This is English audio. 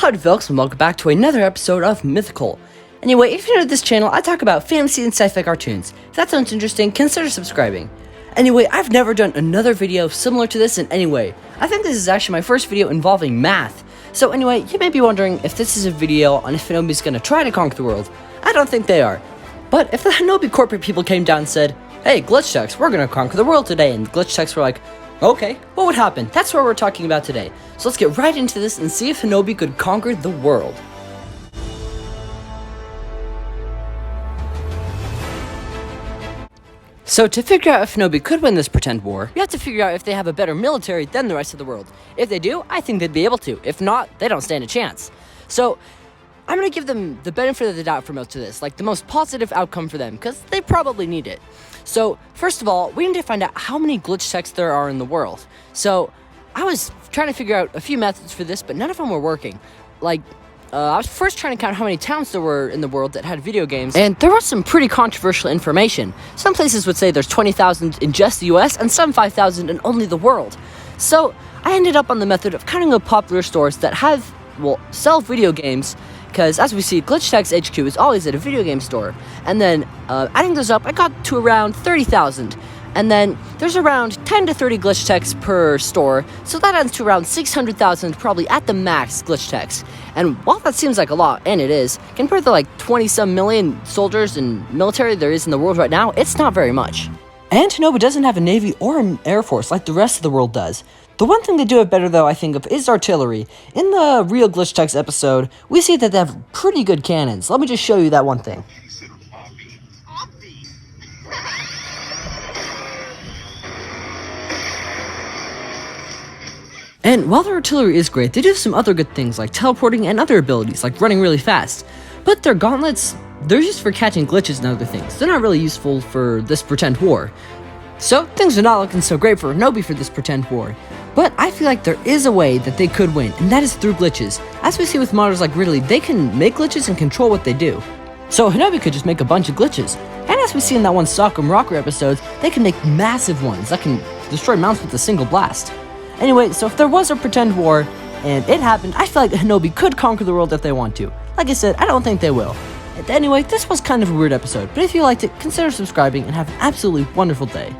Hello folks, and welcome back to another episode of Mythical. Anyway, if you're new to this channel, I talk about fantasy and sci-fi cartoons. If that sounds interesting, consider subscribing. Anyway, I've never done another video similar to this in any way. I think this is actually my first video involving math. So anyway, you may be wondering if this is a video on if Hanobi's gonna try to conquer the world. I don't think they are. But if the Hanobi corporate people came down and said, "Hey, glitch techs, we're gonna conquer the world today," and glitch techs were like, "Okay, what would happen?" That's what we're talking about today. So let's get right into this and see if Hanobi could conquer the world. So to figure out if Hanobi could win this pretend war, you have to figure out if they have a better military than the rest of the world. If they do, I think they'd be able to. If not, they don't stand a chance. So I'm going to give them the benefit of the doubt for most of this, like the most positive outcome for them, because they probably need it. So first of all, we need to find out how many glitch techs there are in the world. So I was trying to figure out a few methods for this, but none of them were working. I was first trying to count how many towns there were in the world that had video games, and there was some pretty controversial information. Some places would say there's 20,000 in just the US, and some 5,000 in only the world. So I ended up on the method of counting up popular stores that sell video games, because as we see, Glitch Tech's HQ is always at a video game store. And then adding those up, I got to around 30,000. And then there's around 10 to 30 glitch techs per store, so that adds to around 600,000 probably at the max glitch techs. And while that seems like a lot, and it is, compared to like 20-some million soldiers and military there is in the world right now, it's not very much. And Hanobi doesn't have a navy or an air force like the rest of the world does. The one thing they do have better though, I think, of is artillery. In the Real Glitch Techs episode, we see that they have pretty good cannons. Let me just show you that one thing. And while their artillery is great, they do have some other good things like teleporting and other abilities like running really fast. But their gauntlets, they're used for catching glitches and other things. They're not really useful for this pretend war. So things are not looking so great for Hanobi for this pretend war. But I feel like there is a way that they could win, and that is through glitches. As we see with modders like Ridley, they can make glitches and control what they do. So Hanobi could just make a bunch of glitches. And as we see in that one Sock'em Rocker episode, they can make massive ones that can destroy mounts with a single blast. Anyway, so if there was a pretend war, and it happened, I feel like Hanobi could conquer the world if they want to. Like I said, I don't think they will. And anyway, this was kind of a weird episode, but if you liked it, consider subscribing and have an absolutely wonderful day.